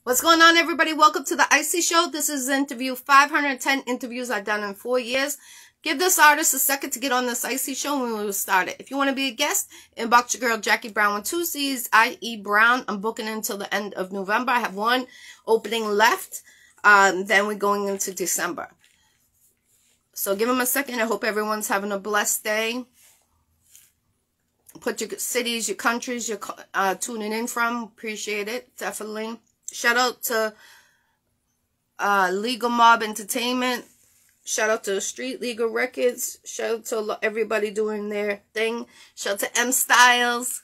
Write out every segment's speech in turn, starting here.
What's going on, everybody? Welcome to the ICCY show. This is interview 510 interviews I've done in 4 years. Give this artist a second to get on this ICCY show and we will start it. If you want to be a guest, inbox your girl Jaccie Brown with 2 C's, I.E. Brown. I'm booking until the end of November. I have one opening left. Then we're going into December. So give them a second. I hope everyone's having a blessed day. Put your cities, your countries you're tuning in from. Appreciate it. Definitely. Shout out to Legal Mob Entertainment. Shout out to Street Legal Records. Shout out to everybody doing their thing. Shout out to M Styles.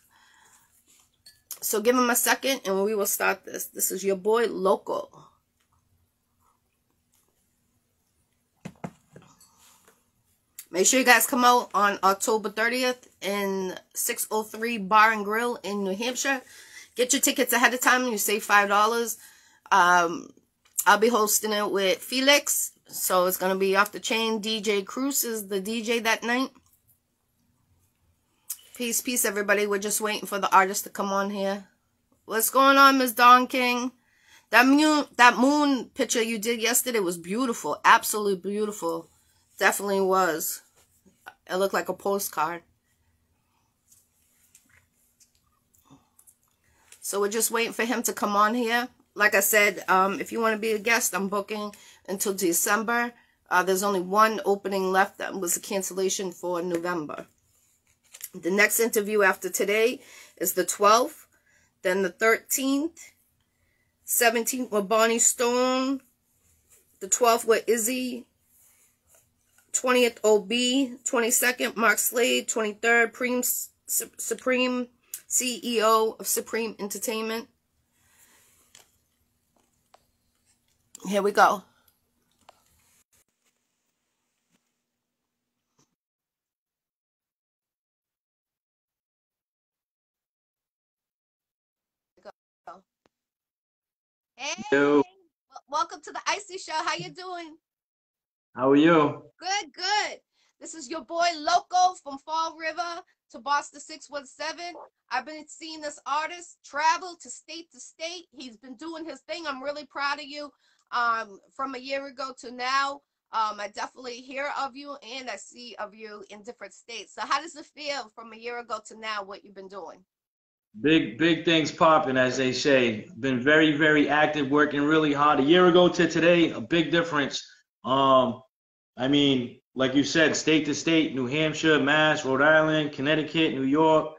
So give them a second and we will start this. This is YaBoi LoCo. Make sure you guys come out on October 30th in 603 Bar and Grill in New Hampshire. Get your tickets ahead of time. You save $5. I'll be hosting it with Felix. So it's going to be off the chain. DJ Cruz is the DJ that night. Peace, peace, everybody. We're just waiting for the artist to come on here. What's going on, Miss Don King? That moon picture you did yesterday was beautiful. Absolutely beautiful. Definitely was. It looked like a postcard. So we're just waiting for him to come on here. Like I said, if you want to be a guest, I'm booking until December. There's only one opening left. That was a cancellation for November. The next interview after today is the 12th. Then the 13th. 17th with Bonnie Stone. The 12th with Izzy. 20th OB. 22nd Mark Slade. 23rd Supreme CEO of Supreme Entertainment. Here we go. Hey, Hello. Welcome to the ICCY show. How you doing? How are you? Good, good. This is YaBoi LoCo from Fall River to Boston 617. I've been seeing this artist travel to state. He's been doing his thing. I'm really proud of you. From a year ago to now, I definitely hear of you and I see of you in different states. So how does it feel from a year ago to now, what you've been doing? Big things popping, as they say. Been very active, working really hard. A year ago to today, a big difference. I mean, like you said, state to state, New Hampshire, Mass, Rhode Island, Connecticut, New York,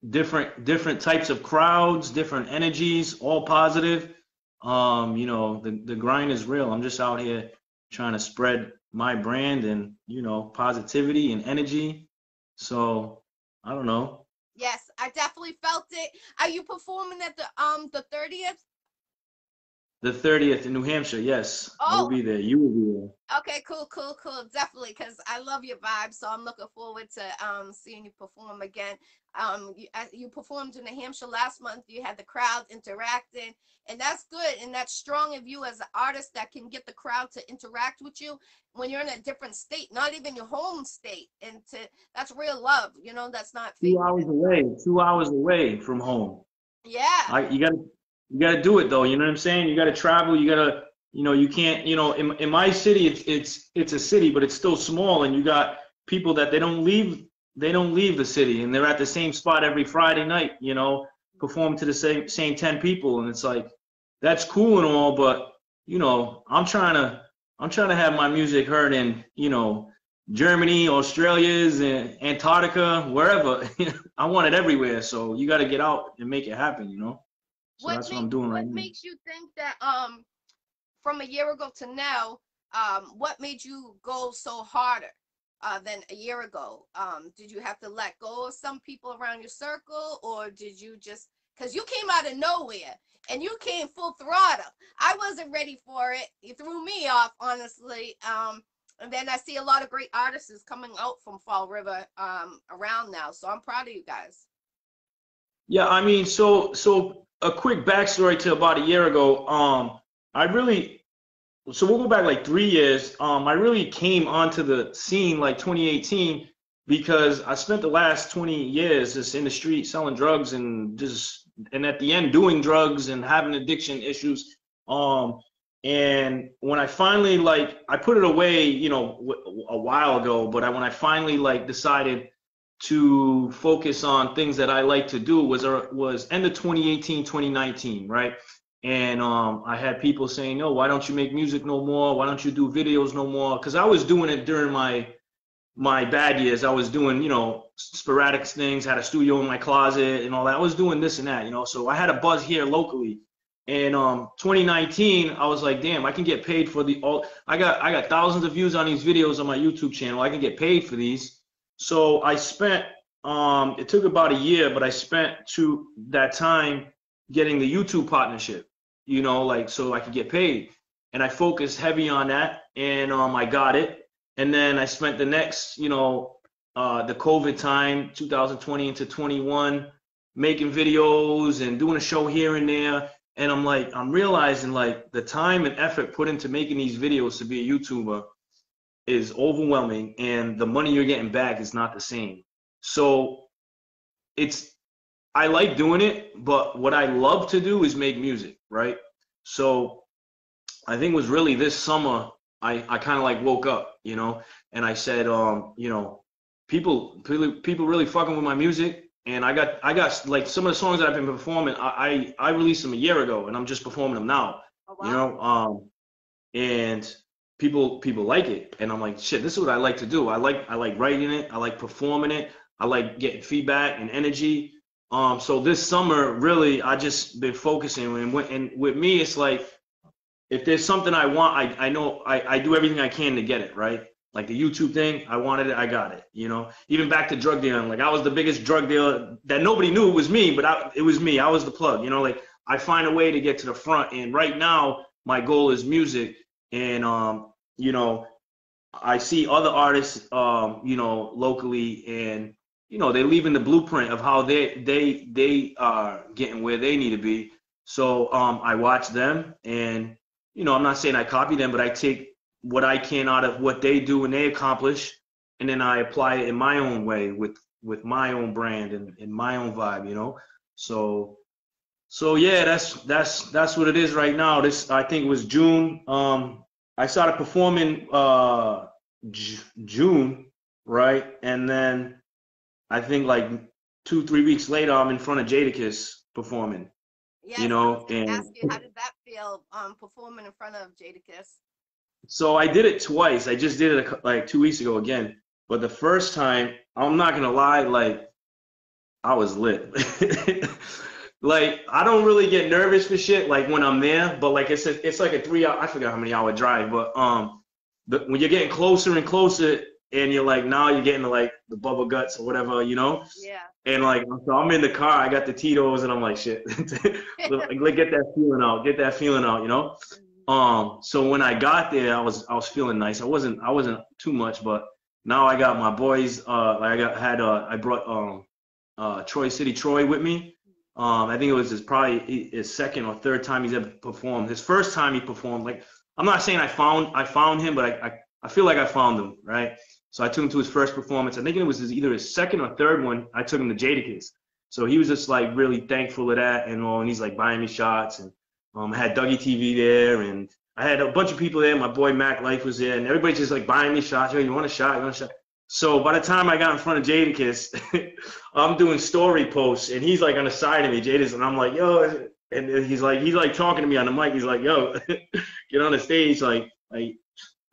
different types of crowds, different energies, all positive. You know, the grind is real. I'm just out here trying to spread my brand and, you know, positivity and energy. So, I don't know. Yes, I definitely felt it. Are you performing at the 30th? The 30th in New Hampshire, yes. Oh. I will be there. You will be there. Okay, cool. Definitely, because I love your vibe, so I'm looking forward to seeing you perform again. You performed in New Hampshire last month. You had the crowd interacting, and that's good, and that's strong of you as an artist that can get the crowd to interact with you when you're in a different state, not even your home state, and that's real love. You know, that's not 2 hours away. 2 hours away from home. Yeah. You gotta do it though. You know what I'm saying? You gotta travel. You gotta, you know, you can't. You know, in my city, it's a city, but it's still small, and you got people that they don't leave the city, and they're at the same spot every Friday night. You know, perform to the same 10 people, and it's like, that's cool and all, but you know, I'm trying to have my music heard in, you know, Germany, Australia's, and Antarctica, wherever. I want it everywhere. So you got to get out and make it happen. You know. So that's what I'm doing right now. What makes you think that from a year ago to now, what made you go so harder than a year ago? Did you have to let go of some people around your circle, or did you just, because you came out of nowhere and you came full throttle? I wasn't ready for it. You threw me off, honestly. And then I see a lot of great artists coming out from Fall River around now. So I'm proud of you guys. Yeah, I mean, so a quick backstory to about a year ago. So we'll go back like 3 years. I really came onto the scene like 2018 because I spent the last 20 years just in the street selling drugs and just and at the end doing drugs and having addiction issues. And when I finally like, I put it away, you know, a while ago, but when I finally like decided to focus on things that I like to do was end of 2018, 2019, right? And I had people saying, no, why don't you make music no more? Why don't you do videos no more? Because I was doing it during my bad years. I was doing, you know, sporadic things, had a studio in my closet and all that. I was doing this and that, you know, so I had a buzz here locally. And 2019, I was like, damn, I can get paid for I got thousands of views on these videos on my YouTube channel. I can get paid for these. So I spent, it took about a year, but I spent that time getting the YouTube partnership, you know, like, so I could get paid. And I focused heavy on that, and I got it. And then I spent the next, you know, the COVID time, 2020 into 21, making videos and doing a show here and there. And I'm realizing like the time and effort put into making these videos to be a YouTuber is overwhelming, and the money you're getting back is not the same. So I like doing it, but what I love to do is make music, right? So I think it was really this summer I kind of like woke up, you know, and I said, you know, people really fucking with my music. And I got like some of the songs that I've been performing, I released them a year ago, and I'm just performing them now. Oh, wow. You know, and people like it, and I'm like, shit, this is what I like to do. I like writing it, I like performing it, I like getting feedback and energy. So this summer, really, I just been focusing, and with me, it's like, if there's something I want, I know I do everything I can to get it, right? Like the YouTube thing, I wanted it, I got it, you know? Even back to drug dealing, like I was the biggest drug dealer that nobody knew it was me, but it was me. I was the plug, you know? Like I find a way to get to the front, and right now my goal is music. And, you know, I see other artists, you know, locally, and, you know, they're leaving the blueprint of how they are getting where they need to be. So I watch them, and, you know, I'm not saying I copy them, but I take what I can out of what they do and they accomplish, and then I apply it in my own way with my own brand and my own vibe, you know. So yeah, that's what it is right now. This, I think it was June. I started performing June, right? And then I think like 2-3 weeks later, I'm in front of Jadakiss performing. Yes, you know, I was gonna and ask you, how did that feel, performing in front of Jadakiss? so I did it twice. I just did it like 2 weeks ago again. But the first time, I'm not gonna lie, like I was lit. Like I don't really get nervous for shit like when I'm there, but like it's like a 3 hour, I forgot how many hour drive, but when you're getting closer and closer, and you're like, now you're getting to like the bubble guts or whatever, you know? Yeah. And like, so I'm in the car, I got the Tito's, and I'm like, shit, like, get that feeling out, you know? So when I got there, I was feeling nice. I wasn't too much, but now I got my boys. I brought Troy City Troy with me. I think it was probably his second or third time he's ever performed. His first time he performed, like, I'm not saying I found him, but I feel like I found him, right? So I took him to his first performance. I think it was either his second or third one. I took him to Jadakiss. So he was just like really thankful of that, and he's like buying me shots, and I had Dougie TV there, and I had a bunch of people there. My boy Mac Life was there, and everybody just like buying me shots. Yo, you want a shot? You want a shot? So by the time I got in front of Jadakiss, I'm doing story posts, and he's like on the side of me, Jadakiss, and I'm like, yo, and he's like talking to me on the mic. He's like, yo, get on the stage, like I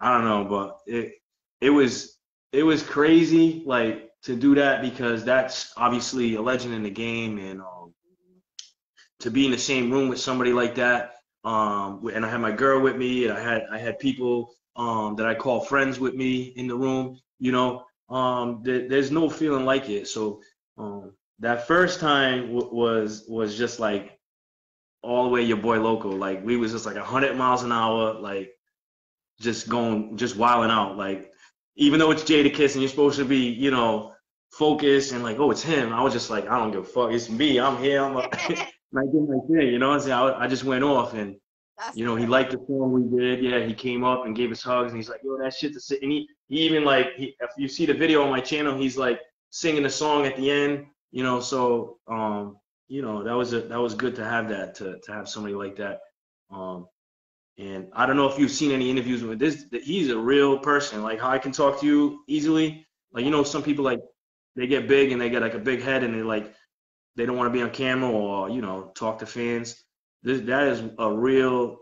don't know, but it was crazy, like, to do that, because that's obviously a legend in the game, and to be in the same room with somebody like that, and I had my girl with me, and I had people that I call friends with me in the room, you know. There's no feeling like it. So that first time was just like all the way YaBoi LoCo. Like we was just like 100 miles an hour, like just wilding out. Like even though it's Jadakiss and you're supposed to be, you know, focused and like, oh, it's him. I was just like, I don't give a fuck. It's me. I'm here. I'm like, I did my thing, you know. I just went off, and you know, he liked the song we did. Yeah, he came up and gave us hugs, and he's like, yo, that shit's a sick. And he even like, if you see the video on my channel, he's like singing the song at the end, you know. So you know, that was good to have that, to have somebody like that. Um, and I don't know if you've seen any interviews with this. He's a real person. Like how I can talk to you easily. Like you Yeah. know, some people like they get big and they get like a big head and they don't want to be on camera or you know talk to fans. That is a real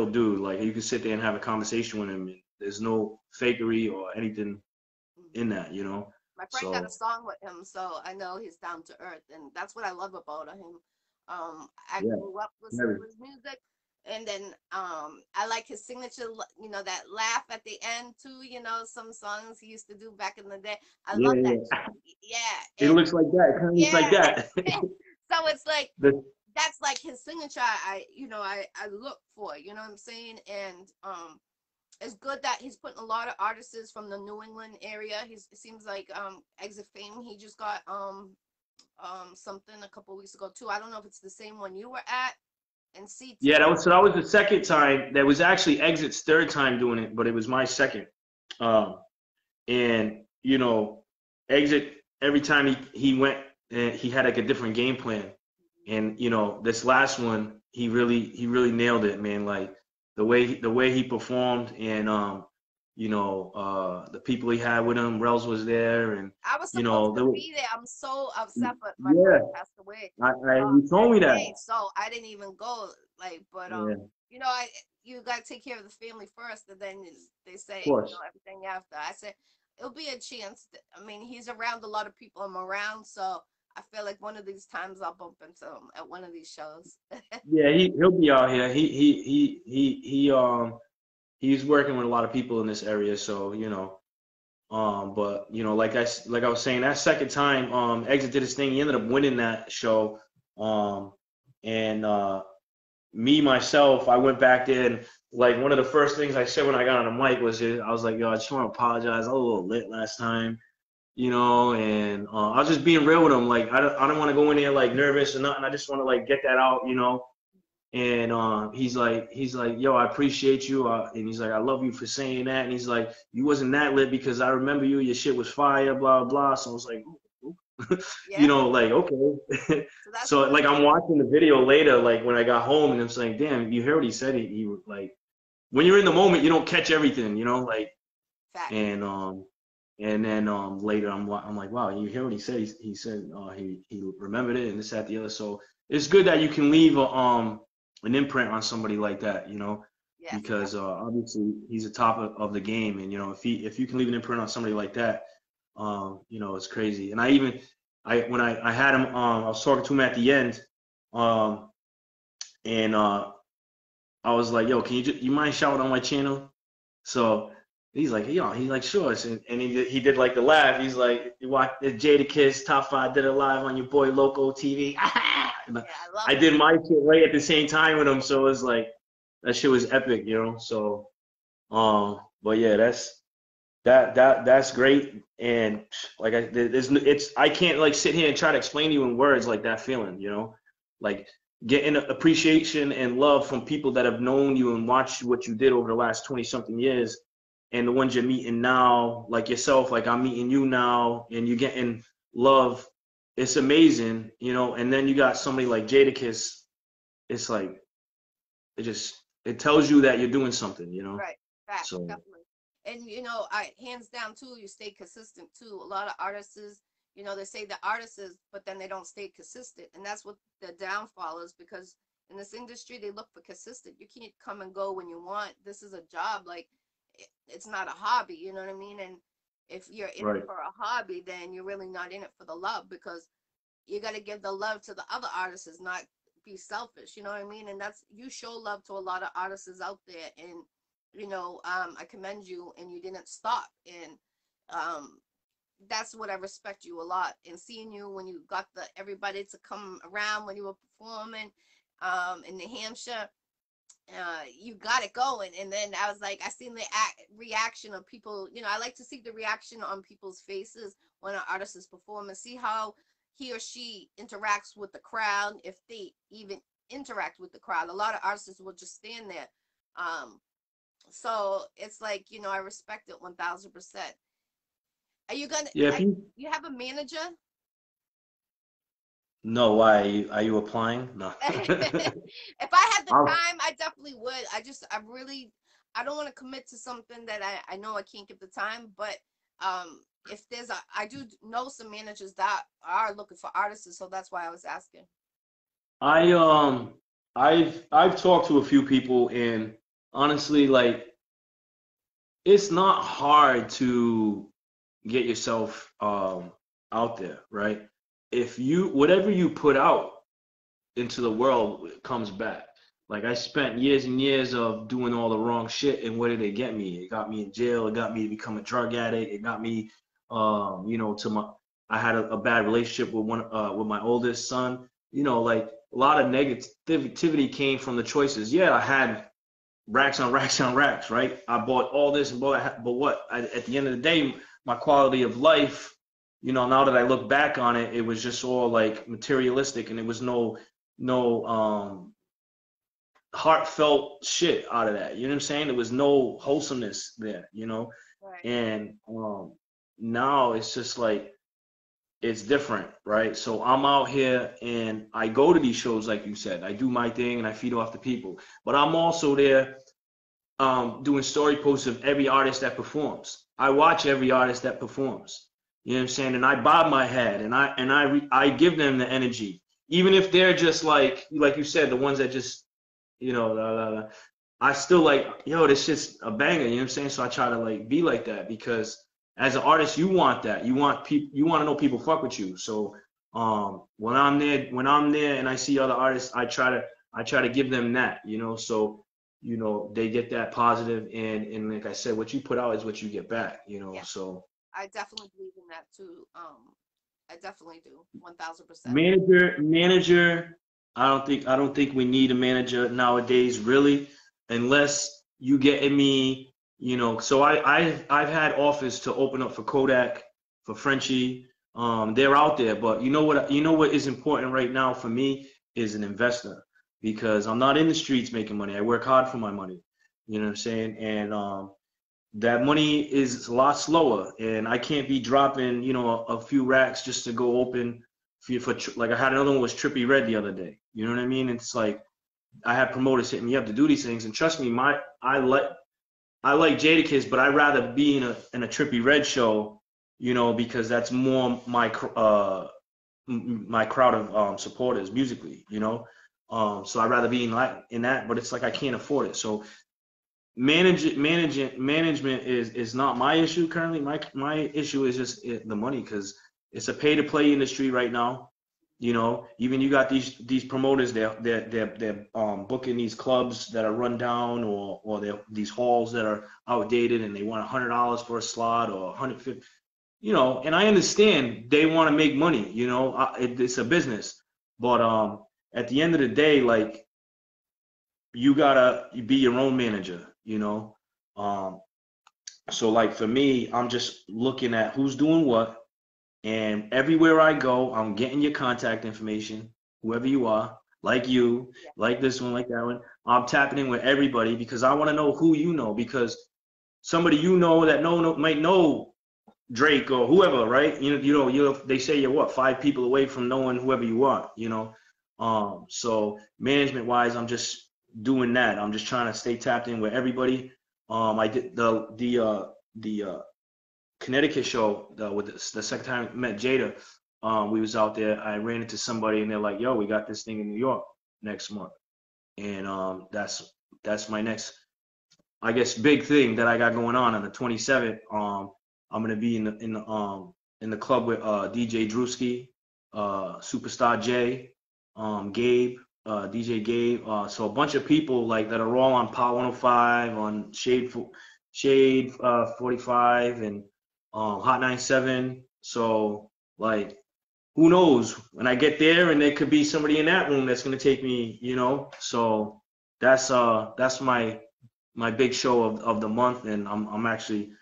dude. Like you can sit there and have a conversation with him. And there's no fakery or anything in Mhm. that, you know. My friend got a So song with him, so I know he's down to earth, and that's what I love about him. I yeah, grew up listening very. to his music, and then I like his signature, you know, that laugh at the end too. You know, some songs he used to do back in the day. I Yeah, love that yeah. shit. Yeah, It and looks like that. It kind of looks like yeah, that. so it's like the, that's like his signature. I look for. You know what I'm saying? And it's good that he's putting a lot of artists from the New England area. It seems like Exit Fame. He just got something a couple weeks ago too. I don't know if it's the same one you were at in yeah, CT. that was the second time. That was actually Exit's third time doing it, but it was my second. Um, and you know, Exit every time he went, he had like a different game plan. And you know, this last one, he really nailed it, man. Like the way he performed, and you know, the people he had with him. Rels was there, and I was you supposed know, to be there. I'm so upset, but my yeah, friend passed away you that told me that. day, so I didn't even go. Like, but Yeah, you know, I you gotta take care of the family first, and then they of say, you know, course. everything after. I said it'll be a chance. I mean, he's around a lot of people. I'm around, so I feel like one of these times I'll bump into him at one of these shows. Yeah, he'll be out here. He's working with a lot of people in this area, so you know. But you know, like I was saying, that second time, Exit did his thing. He ended up winning that show. Um, and me myself, I went back there and like one of the first things I said when I got on the mic was I was like, yo, I just want to apologize. I was a little lit last time, you know, and I was just being real with him. Like I don't want to go in there like nervous or nothing. I just want to like get that out, you know. And he's like, yo, I appreciate you. And he's like, I love you for saying that. And he's like, you wasn't that lit because I remember you. Your shit was fire, blah blah. So I was like, you Yeah, know, like okay. so that's So good. like I'm watching the video later, like when I got home, and I'm saying, damn, you heard what he said. He like when you're in the moment, you don't catch everything, you know, like Fact. and and then later I'm like, wow, you hear what he said? He said he remembered it and this that the other. So it's good that you can leave an imprint on somebody like that, you know, Yes, because obviously he's the top of the game, and you know if you can leave an imprint on somebody like that, you know, it's crazy. And when I had him, I was talking to him at the end, um, and I was like, yo, can you mind shouting on my channel? So he's like, yo, he's like, sure. And he did like the laugh. He's like, you watch the Jadakiss top 5 did it live on YaBoi LoCo TV. And yeah, I love I it. did my shit right at the same time with him. So it was like, that shit was epic, you know? So, but yeah, that's great. And like, I can't like sit here and try to explain to you in words like that feeling, you know? Like getting appreciation and love from people that have known you and watched what you did over the last 20 something years, and the ones you're meeting now, like yourself, like I'm meeting you now, and you're getting love. It's amazing, you know. And then you got somebody like Jadakiss. It's like it tells you that you're doing something, you know. Right. Facts, So definitely. And you know, I hands down too, you stay consistent too. A lot of artists, you know, they say the artists, but then they don't stay consistent. And that's what the downfall is, because in this industry they look for consistent. You can't come and go when you want. This is a job, like it's not a hobby, you know what I mean? And if you're in it right, for a hobby, then you're really not in it for the love, because you got to give the love to the other artists, not be selfish, you know what I mean? And that's, you show love to a lot of artists out there, and you know, I commend you, and you didn't stop. And um that's what I respect you a lot. And seeing you when you got the everybody to come around when you were performing in New Hampshire, you got it going. And then I was like, I seen the reaction of people. You know, I like to see the reaction on people's faces when an artist is performing, see how he or she interacts with the crowd, if they even interact with the crowd. A lot of artists will just stand there. So it's like, you know, I respect it 1000%. Are you gonna? yeah. If you You have a manager? No, why are you applying? No. If I had the I'll, time, I definitely would. I don't want to commit to something that I know I can't give the time. But if I do know some managers that are looking for artists, so that's why I was asking. I I've talked to a few people, and honestly, like, it's not hard to get yourself out there, right? If you whatever you put out into the world comes back. Like, I spent years and years of doing all the wrong shit, and what did it get me? It got me in jail. It got me to become a drug addict. It got me, to my. I had a bad relationship with my oldest son. Like, a lot of negativity came from the choices. Yeah, I had racks on racks on racks, right? I bought all this and bought, but what? At the end of the day, my quality of life, now that I look back on it, it was just all like materialistic, and it was no heartfelt shit out of that. You know what I'm saying? There was no wholesomeness there. Right. And now it's just like it's different, right? So I'm out here and I go to these shows, like you said. I do my thing and I feed off the people. But I'm also there doing story posts of every artist that performs. I watch every artist that performs. You know what I'm saying? And I bob my head and I give them the energy, even if they're just like you said, the ones that just I still like, yo, this shit's a banger. You know what I'm saying? So I try to like be like that, because as an artist, you want that. You want people. You want to know people fuck with you. So when I'm there and I see other artists, I try to give them that. So they get that positive, and like I said, what you put out is what you get back. Yeah, So I definitely believe in that too. I definitely do, 1000%. manager. I don't think we need a manager nowadays, really, unless you get me. So I've had offers to open up for Kodak, for Frenchie. They're out there, but you know what is important right now for me is an investor, because I'm not in the streets making money. I work hard for my money. You know what I'm saying? And that money is a lot slower, and I can't be dropping a few racks just to go open like I had another one was Trippy Red the other day. You know what I mean? It's like I had promoters hitting me up to do these things, and trust me, I like Jadakiss, but I'd rather be in a Trippy Red show, because that's more my crowd of supporters musically. So I'd rather be in that, but it's like I can't afford it. So management is not my issue currently. My issue is just the money, because it's a pay to play industry right now. Even you got these promoters, they're booking these clubs that are run down, or they're these halls that are outdated, and they want $100 for a slot, or 150. And I understand they want to make money. It's a business, but at the end of the day, like, you gotta be your own manager. Um, so like for me, I'm just looking at who's doing what, and everywhere I go, I'm getting your contact information, whoever you are, like you, Yeah. like this one, like that one. I'm tapping in with everybody, because I want to know who you know, because somebody that might know Drake or whoever, right? They say you're what, 5 people away from knowing whoever you are. So management wise, I'm just doing that. I'm just trying to stay tapped in with everybody. I did the Connecticut show with the second time I met Jada. We was out there. I ran into somebody, and they're like, "Yo, we got this thing in New York next month," and that's my next, I guess, big thing that I got going on the 27th. I'm gonna be in the club with DJ Drewski, Superstar J, Gabe, DJ Gabe. So a bunch of people like that are all on Power 105, on Shade 45, and Hot 97. So like, who knows? When I get there, and there could be somebody in that room that's gonna take me. So that's my big show of the month, and I'm actually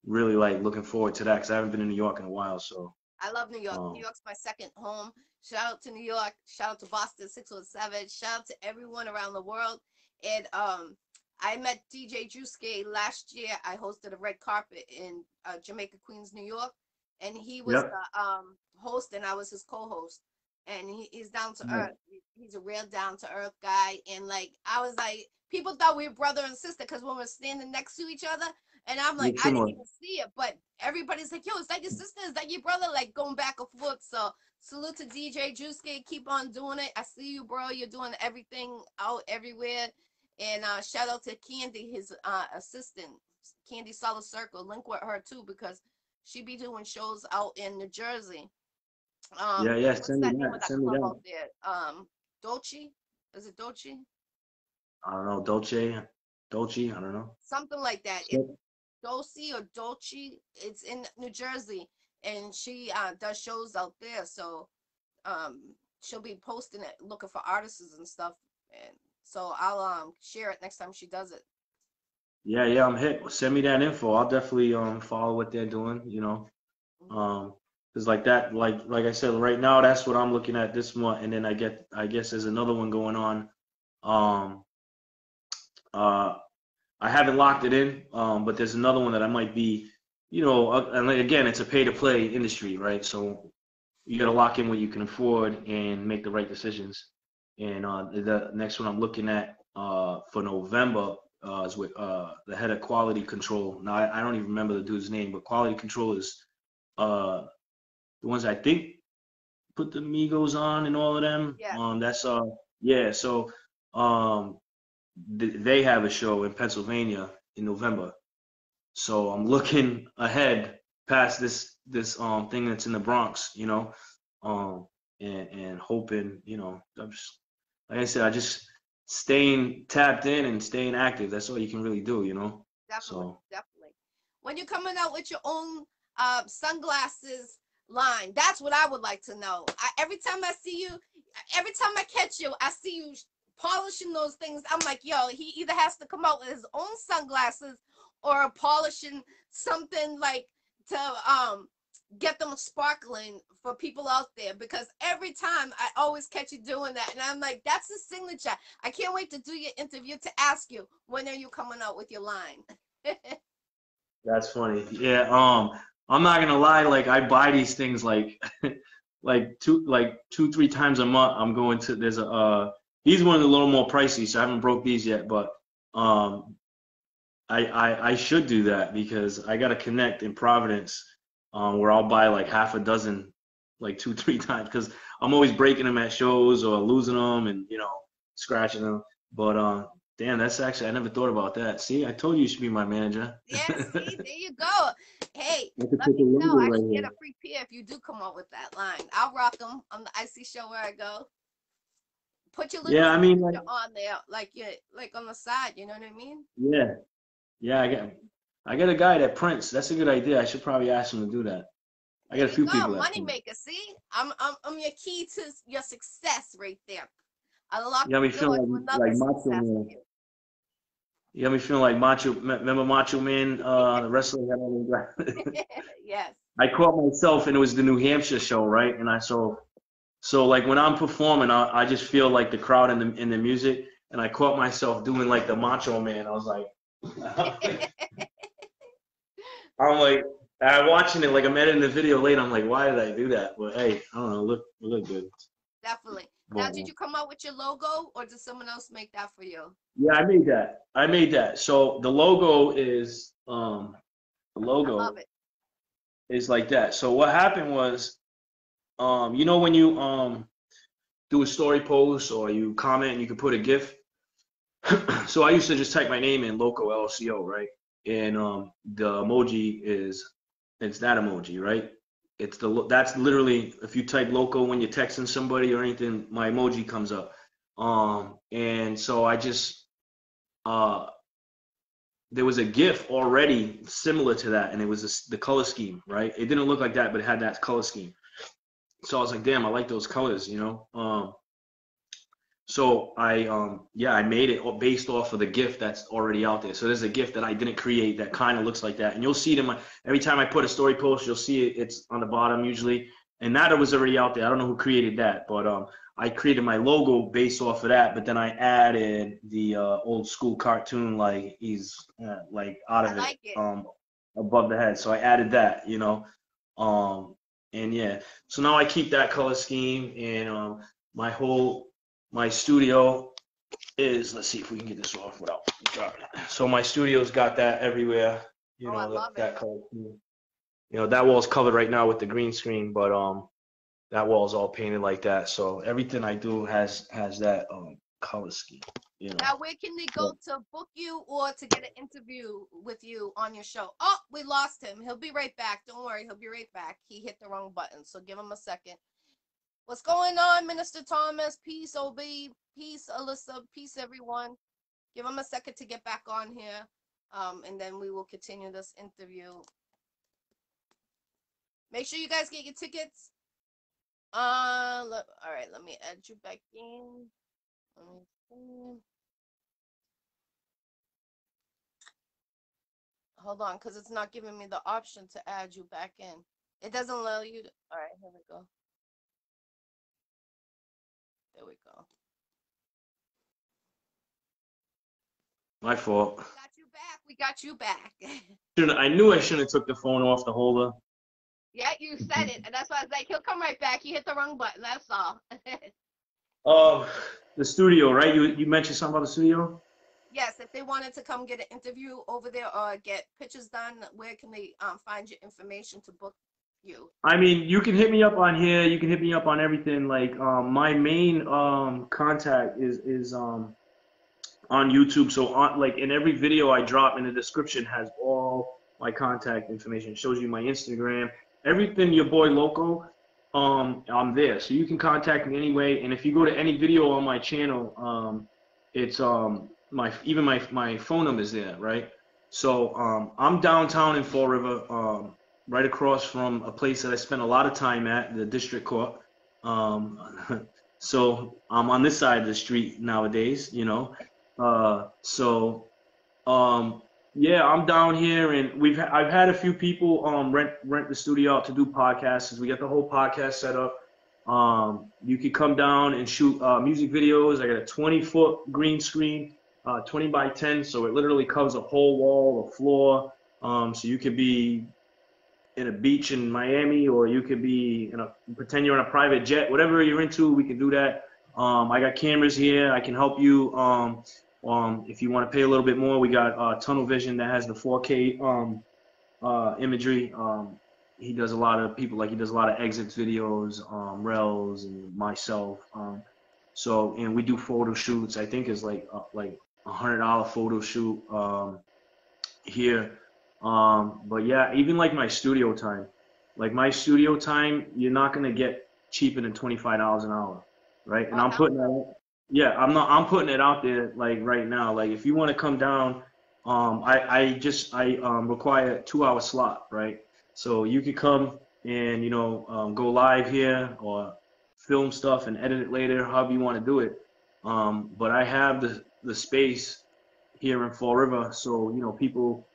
really like looking forward to that, because I haven't been in New York in a while. So I love New York. New um, York's my second home. Shout out to New York. Shout out to Boston 617. Shout out to everyone around the world. And I met DJ Drewski last year. I hosted a red carpet in Jamaica, Queens, New York, and he was yep. the host, and I was his co-host. and he's down to Yeah. earth. He's a real down to earth guy. And like, I was like, people thought we were brother and sister because when we're standing next to each other, and I'm like, You're I didn't similar. even see it, but everybody's like, yo, is that your sister? Is that your brother? Like going back and forth. So salute to DJ Juicy. Keep on doing it. I see you, bro. You're doing everything out everywhere. And shout out to Candy, his assistant, Candy Solid Circle. Link with her too because she be doing shows out in New Jersey. Yeah, yeah. What's Send me that name of that. that Send me club that. out there? Dolce? Is it Dolce? I don't know. Dolce. I don't know. Something like that. It's So- Dolce or Dolce. It's in New Jersey, and she does shows out there. So um, she'll be posting it, looking for artists and stuff. And so I'll share it next time she does it. Yeah, yeah. I'm hit. Send me that info. I'll definitely follow what they're doing. Mhm. Because like that, like I said, right now that's what I'm looking at this month, and then I guess there's another one going on. Um, uh, I haven't locked it in, but there's another one that I might be, and like, again, it's a pay to play industry, right? So you got to lock in what you can afford and make the right decisions. And the next one I'm looking at for November is with the head of quality control. Now I don't even remember the dude's name, but quality control is uh, the ones I think put the Migos on and all of them. Yeah, That's yeah. So um, they have a show in Pennsylvania in November. So I'm looking ahead past this thing that's in the Bronx, um, and hoping, I'm just, like I said, I just staying tapped in and staying active. That's all you can really do. definitely, So definitely. When you're coming out with your own sunglasses line, that's what I would like to know. Every time I see you, every time I catch you, I see you polishing those things. I'm like, yo, he either has to come out with his own sunglasses or polishing something like to get them sparkling for people out there, because every time I always catch you doing that, and I'm like, that's the signature. I can't wait to do your interview to ask you, when are you coming out with your line? that's funny. Yeah. I'm not gonna lie. Like I buy these things like like two, 3 times a month. I'm going to there's a these ones are a little more pricey, so I haven't broke these yet, but um I should do that because I got to connect in Providence, where I'll buy like half a dozen, like 2, 3 times, because I'm always breaking them at shows or losing them and scratching them. But damn, that's actually I never thought about that. See, I told you you should be my manager. Yeah, see, there you go. Hey, I could let put the me know. logo I right should get here. a free pair if you do come up with that line. I'll rock them on the IC show where I go. Put your little Yeah, I mean, like, signature on there, like you like on the side. You know what I mean? yeah, yeah, I got a guy that prints. That's a good idea. I should probably ask him to do that. I There got a you few go, people that money print. maker. See, I'm your key to your success right there. I You locked got the me door feeling to like another Macho success for Man. you. You got me feeling like Macho. Remember Macho Man, the wrestler had all those. Yes. I caught myself, and it was the New Hampshire show, right? And so like when I'm performing, I just feel like the crowd in the music, and I caught myself doing like the Macho Man. I was like, I'm like, I'm watching it like I'm editing the video later. I'm like, why did I do that? But hey, I don't know. Look good. Definitely. But Now, did you come up with your logo, or did someone else make that for you? yeah, I made that. I made that. So the I love logo it. is like that. So what happened was, when you do a story post or you comment and you can put a GIF. So I used to just type my name in LoCo LCO, right? And the emoji it's that emoji, right? That's literally if you type LoCo when you're texting somebody or anything, my emoji comes up. And so I just uh there was a GIF already similar to that, and it was the color scheme, right? It didn't look like that, but it had that color scheme. So I was like, damn, I like those colors. So I made it based off of the GIF that's already out there. So there's a GIF that I didn't create that kind of looks like that, and you'll see it in my every time I put a story post, you'll see it. It's on the bottom usually, and that was already out there. I don't know who created that, but I created my logo based off of that. But then I added the old school cartoon, like he's like out I of it like it. above the head. So I added that. Um, And yeah, so now I keep that color scheme, and my studio is, let's see if we can get this off without dropping it. So my studio's got that everywhere, Oh, I love that it. color scheme. That wall's covered right now with the green screen, but that wall's all painted like that. So everything I do has that color scheme, Now, where can they Yeah. go to book you or to get an interview with you on your show? Oh, we lost him. He'll be right back. Don't worry, he'll be right back. He hit the wrong button, so give him a second. What's going on, Minister Thomas? Peace, OB. Peace, Alyssa. Peace, everyone. Give him a second to get back on here, and then we will continue this interview. Make sure you guys get your tickets. All right, let me add you back in. Let me see. Hold on, because it's not giving me the option to add you back in. It doesn't allow you to. All right, here we go. There we go. My fault. We got you back. We got you back. I knew I shouldn't have took the phone off the holder. Yeah, you said it. And that's why I was like, he'll come right back. You hit the wrong button. That's all. The studio, right? You mentioned something about the studio? Yes, if they wanted to come get an interview over there or get pictures done, where can they find your information to book you? I mean, you can hit me up on here. You can hit me up on everything. Like, my main contact is on YouTube. So on, like, in every video I drop, in the description has all my contact information. It shows you my Instagram, everything YaBoi LoCo. I'm there, so you can contact me anyway. And if you go to any video on my channel, it's my phone number is there, right? So I'm downtown in Fall River, right across from a place that I spend a lot of time at, the District Court. So I'm on this side of the street nowadays. So yeah, I'm down here, and I've had a few people rent the studio out to do podcasts. We got the whole podcast set up. You could come down and shoot music videos. I got a 20-foot green screen, 20 by 10, so it literally covers a whole wall, a floor. So you could be in a beach in Miami, or you could be pretend you're on a private jet. Whatever you're into, we can do that. I got cameras here. I can help you. If you want to pay a little bit more, we got tunnel vision that has the 4K imagery. He does a lot of exits videos, Rels, and myself. And we do photo shoots. I think it's like $100 photo shoot here. But yeah, even like my studio time, you're not gonna get cheaper than $25 an hour, right? And I'm putting that out. Yeah, I'm putting it out there like right now. Like if you want to come down, I require a 2-hour slot, right? So you could come and go live here or film stuff and edit it later, however you want to do it. But I have the space here in Fall River, so people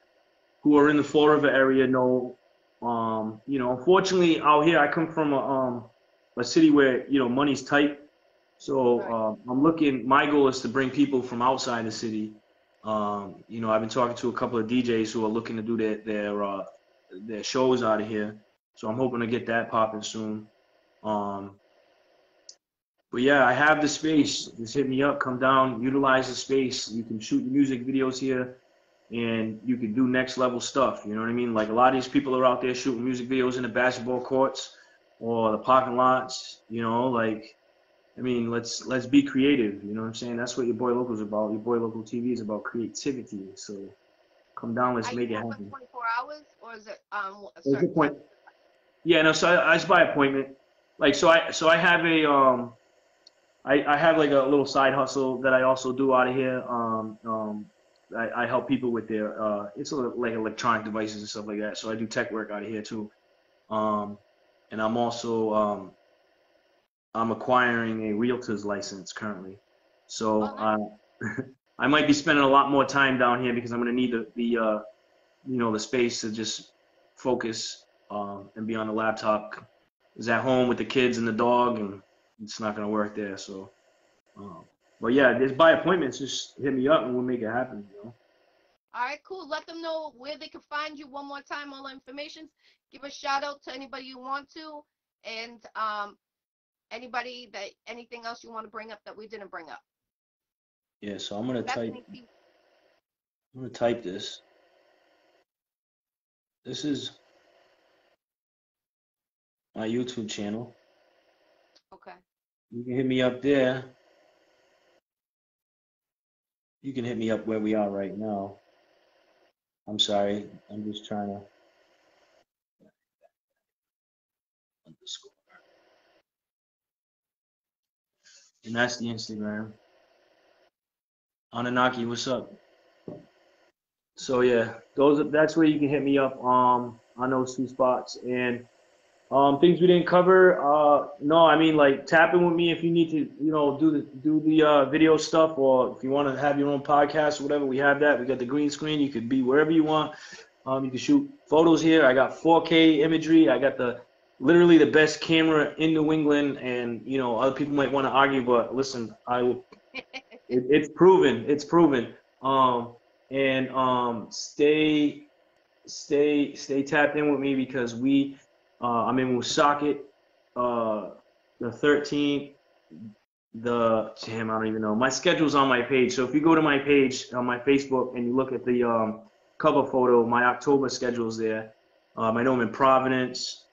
who are in the Fall River area know. Unfortunately, out here I come from a city where money's tight. So I'm looking. My goal is to bring people from outside the city. I've been talking to a couple of DJs who are looking to do their shows out of here. So I'm hoping to get that popping soon. But yeah, I have the space. Just hit me up. Come down. Utilize the space. You can shoot music videos here, and you can do next level stuff. You know what I mean? Like a lot of these people are out there shooting music videos in the basketball courts or the parking lots. I mean, let's be creative. You know what I'm saying? That's what YaBoi LoCo is about. YaBoi LoCo TV is about creativity. So come down, let's make it happen. 24 hours, or is it a That's the certain point. time? Yeah, no. So I just by appointment. I have I have like a little side hustle that I also do out of here. I help people with their it's like electronic devices and stuff like that. So I do tech work out of here too. And I'm also I'm acquiring a realtor's license currently. So I might be spending a lot more time down here because I'm going to need the space to just focus and be on the laptop. Is at home with the kids and the dog, and it's not going to work there. So, but yeah, just by appointments, just hit me up and we'll make it happen. All right, cool. Let them know where they can find you one more time. All the information. Give a shout out to anybody you want to, and anybody that anything else you want to bring up that we didn't bring up. Yeah, so I'm gonna type this. This is my YouTube channel. Okay. You can hit me up there. You can hit me up where we are right now. I'm sorry, I'm just trying to underscore. And that's the Instagram. Anunnaki, what's up? So yeah, that's where you can hit me up on those two spots. And things we didn't cover, no, I mean, like, tap in with me if you need to, you know, do the video stuff, or if you want to have your own podcast or whatever. We have that. We got the green screen. You could be wherever you want. You can shoot photos here. I got 4K imagery. I got literally the best camera in New England. And you know, other people might want to argue, but listen, it's proven. It's proven. Stay tapped in with me, because I'm in Woonsocket, the 13th. I don't even know. My schedule's on my page. So if you go to my page on my Facebook and you look at the cover photo, my October schedule's there. I know I'm in Providence.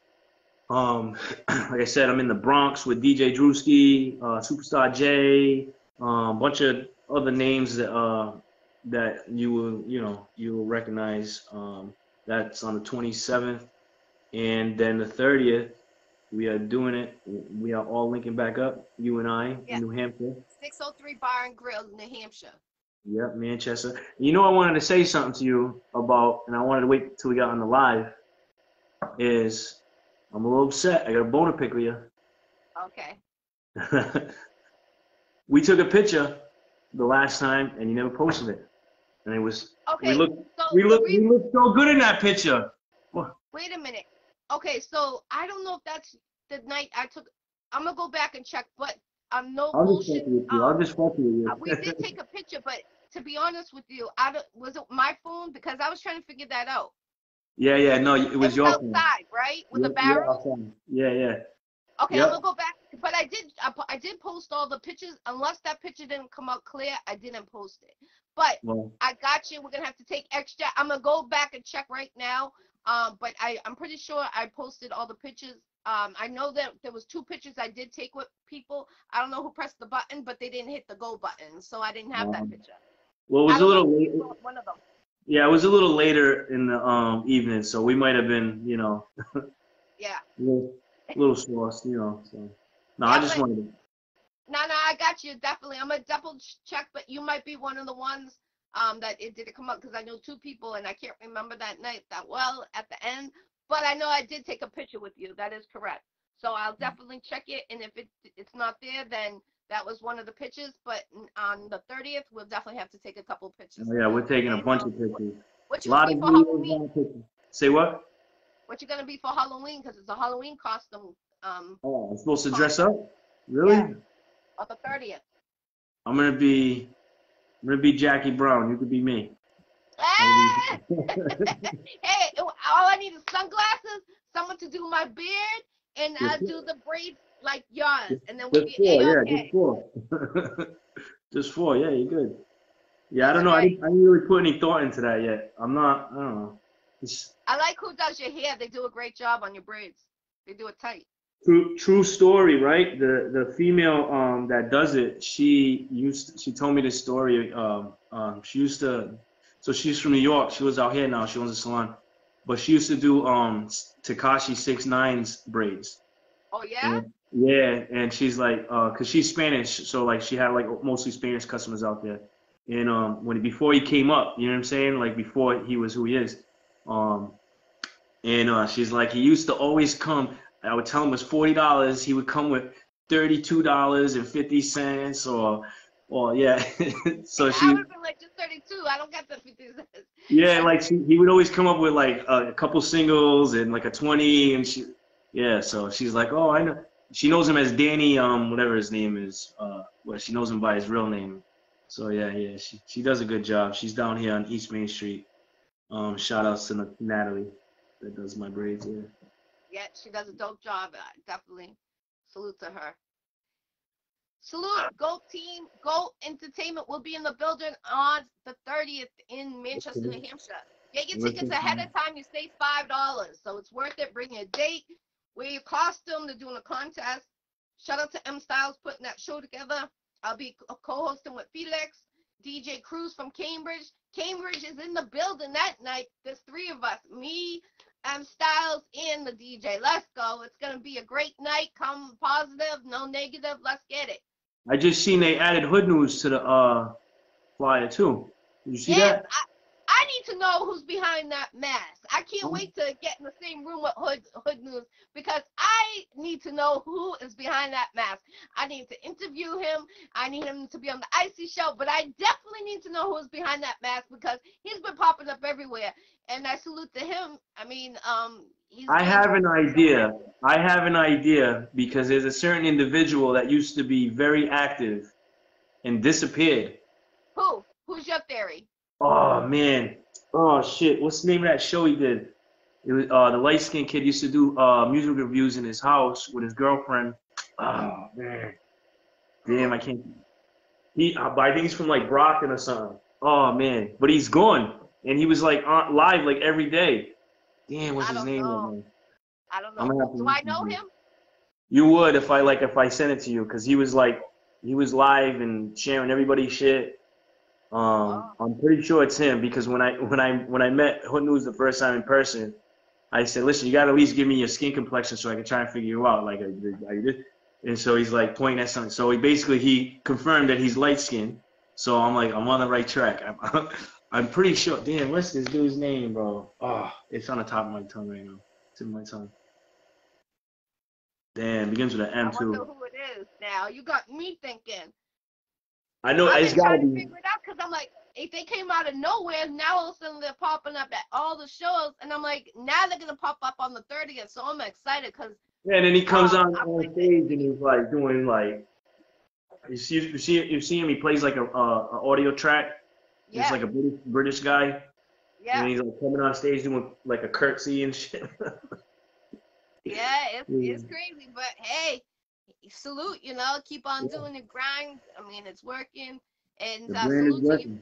Like I said, I'm in the Bronx with DJ Drewski, Superstar J, a bunch of other names that you will recognize. That's on the 27th, and then the 30th. We are doing it. We are all linking back up, you and I, in New Hampshire. 603 Bar and Grill, New Hampshire. Yep, Manchester. You know, I wanted to say something to you about, and I wanted to wait till we got on the live, is I'm a little upset. I got a bone to pick with you. Okay. We took a picture the last time, and you never posted it. And it was, okay, we looked so good in that picture. Wait a minute. Okay, so I don't know if that's the night I took. I'm gonna go back and check, but no bullshit. I'll just fuck with you. We did take a picture, but to be honest with you, was it my phone? Because I was trying to figure that out. Yeah, no, it was your phone. Outside, right? With the barrel? Yeah. Okay, yep. I'm gonna go back, but I did post all the pictures. Unless that picture didn't come out clear, I didn't post it. But I got you. We're gonna have to take extra. I'm gonna go back and check right now. But I'm pretty sure I posted all the pictures. I know that there was 2 pictures I did take with people. I don't know who pressed the button, but they didn't hit the go button, so I didn't have that picture. Well, it was a little late. One of them. Yeah, it was a little later in the evening, so we might have been, you know. Yeah. A little sauce, you know. So no, I just wanted to. No, I got you, definitely. I'm gonna double check, but you might be one of the ones that it didn't come up, because I know 2 people and I can't remember that night that well at the end. But I know I did take a picture with you. That is correct. So I'll definitely check it, and if it's not there, then that was one of the pictures. But on the 30th, we'll definitely have to take a couple pictures. Oh, yeah, we're taking a bunch of pictures. What you gonna be for Halloween? Say what? What you gonna be for Halloween? Because it's a Halloween costume. I'm supposed to dress up? Really? Yeah. On the 30th. I'm gonna be Jaccie Brown. You could be me. Hey, all I need is sunglasses, someone to do my beard, and do the braids like yours, and then we'll be A-okay. Just 4. Just 4. Yeah, you're good. Yeah, I don't know. I didn't really put any thought into that yet. I don't know. I like who does your hair. They do a great job on your braids. They do it tight. True story, right? The female that does it, she told me this story. She used to, so she's from New York. She was out here now. She owns a salon, but she used to do Tekashi 6ix9ine's braids. Oh yeah. And she's like, cause she's Spanish, so like she had like mostly Spanish customers out there. And before he came up, you know what I'm saying? Like before he was who he is. She's like, he used to always come. I would tell him it was $40. He would come with $32.50, or yeah. So I would be like, just 32. I don't got the 50 cents. Yeah, like he would always come up with like a couple singles and like a 20, and so she's like, oh, I know. She knows him as Danny, whatever his name is. She knows him by his real name. So yeah, she does a good job. She's down here on East Main Street. Shout outs to Natalie that does my braids. Yeah. Yeah, she does a dope job. Definitely salute to her. Salute, Go Team, Go Entertainment will be in the building on the 30th in Manchester, New Hampshire. Get your tickets ahead of time. You save $5, so it's worth it. Bring your date, wear your costume. They're doing a contest. Shout out to M Styles putting that show together. I'll be co-hosting with Felix, DJ Cruz from Cambridge. Cambridge is in the building that night. There's 3 of us, me, M Styles, and the DJ. Let's go. It's going to be a great night. Come positive, no negative. Let's get it. I just seen they added Hood News to the flyer too. Did you see that? I need to know who's behind that mask. I can't wait to get in the same room with Hood News because I need to know who is behind that mask. I need to interview him. I need him to be on the ICCY show, but I definitely need to know who's behind that mask because he's been popping up everywhere. And I salute to him. I mean, I have an idea. I have an idea because there's a certain individual that used to be very active and disappeared. Who? Who's your theory? Oh man. Oh shit. What's the name of that show he did? It was the light skinned kid used to do music reviews in his house with his girlfriend. Oh man. Damn, I can't. I think he's from like Brockton or something. Oh man. But he's gone. And he was like on live like every day. Damn, what's his name? I don't know. Do I know him? You would if I sent it to you, because he was live and sharing everybody's shit. I'm pretty sure it's him because when I met Hood News the first time in person, I said, listen, you gotta at least give me your skin complexion so I can try and figure you out. Like I did. And so he's like pointing at something. So he confirmed that he's light skinned. So I'm like, I'm on the right track. I'm pretty sure. Damn, what's this dude's name, bro? Oh, it's on the top of my tongue right now. It's in my tongue. Damn, begins with an M too. I wonder who it is now. You got me thinking. I know it's gotta be. Figure it out because I'm like, if they came out of nowhere, now all of a sudden they're popping up at all the shows, and I'm like, now they're gonna pop up on the 30th, so I'm excited because. Yeah, and then he comes on stage and he's like doing like, you see him. He plays like a audio track. Yeah. He's like a British guy. Yeah. And he's like coming on stage doing like a curtsy and shit. Yeah, it's crazy, but hey, salute, keep on doing the grind. I mean, it's working, and salute to you.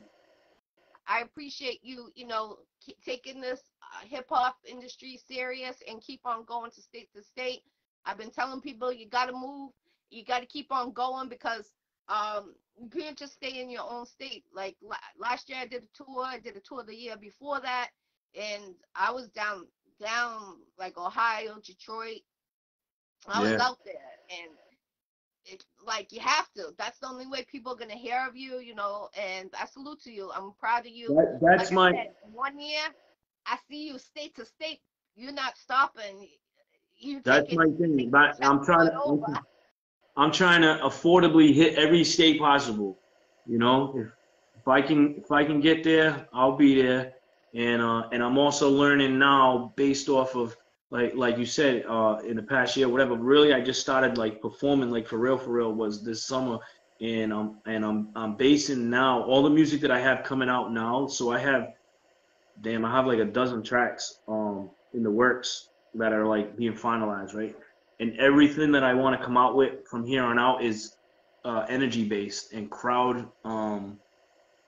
I appreciate you, taking this hip hop industry serious and keep on going to state. I've been telling people you got to move, you got to keep on going because you can't just stay in your own state. Like last year I did a tour the year before that, and I was down like Ohio, Detroit. I was out there, and it's like you have to. That's the only way people are gonna hear of you, and I salute to you. I'm proud of you. That's like I said, 1 year I see you state to state. You're not stopping. That's my thing. But I'm trying to affordably hit every state possible. If I can get there, I'll be there. And I'm also learning now based off of like you said in the past year, whatever. Really, I just started like performing like for real was this summer, and I'm basing now all the music that I have coming out now. So I have like a dozen tracks in the works that are like being finalized, right? And everything that I want to come out with from here on out is energy based and crowd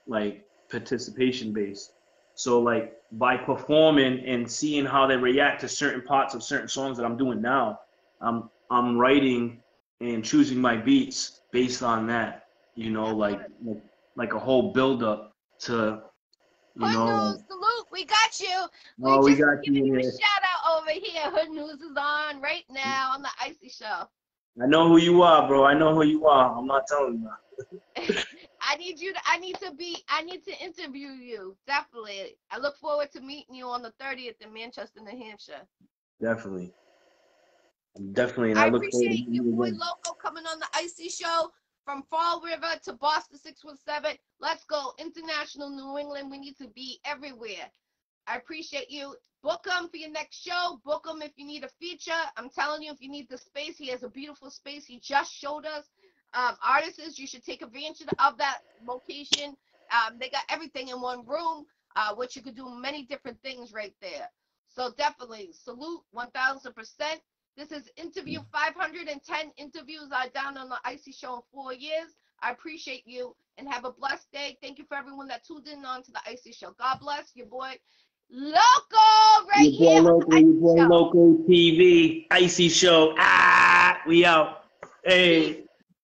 like participation based. So like by performing and seeing how they react to certain parts of certain songs that I'm doing now, I'm writing and choosing my beats based on that, like a whole build up to, Hood News, salute, we got you. We got giving you a shout out over here. Hood News is on right now on the ICCY show. I know who you are, bro. I know who you are. I'm not telling you. I need to interview you. Definitely. I look forward to meeting you on the 30th in Manchester, New Hampshire. Definitely. And I appreciate YaBoi LoCo coming on the ICCY show from Fall River to Boston 617. Let's go. International New England. We need to be everywhere. I appreciate you. Book him for your next show. Book him if you need a feature. I'm telling you, if you need the space, he has a beautiful space. He just showed us. artists, you should take advantage of that location. They got everything in one room, which you could do many different things right there. So definitely salute 1000%. This is interview 510 interviews I done on the Icy Show in 4 years. I appreciate you and have a blessed day. Thank you for everyone that tuned in on to the Icy Show. God bless your boy LoCo right here. YaBoi LoCo TV, Icy Show. We out. Hey.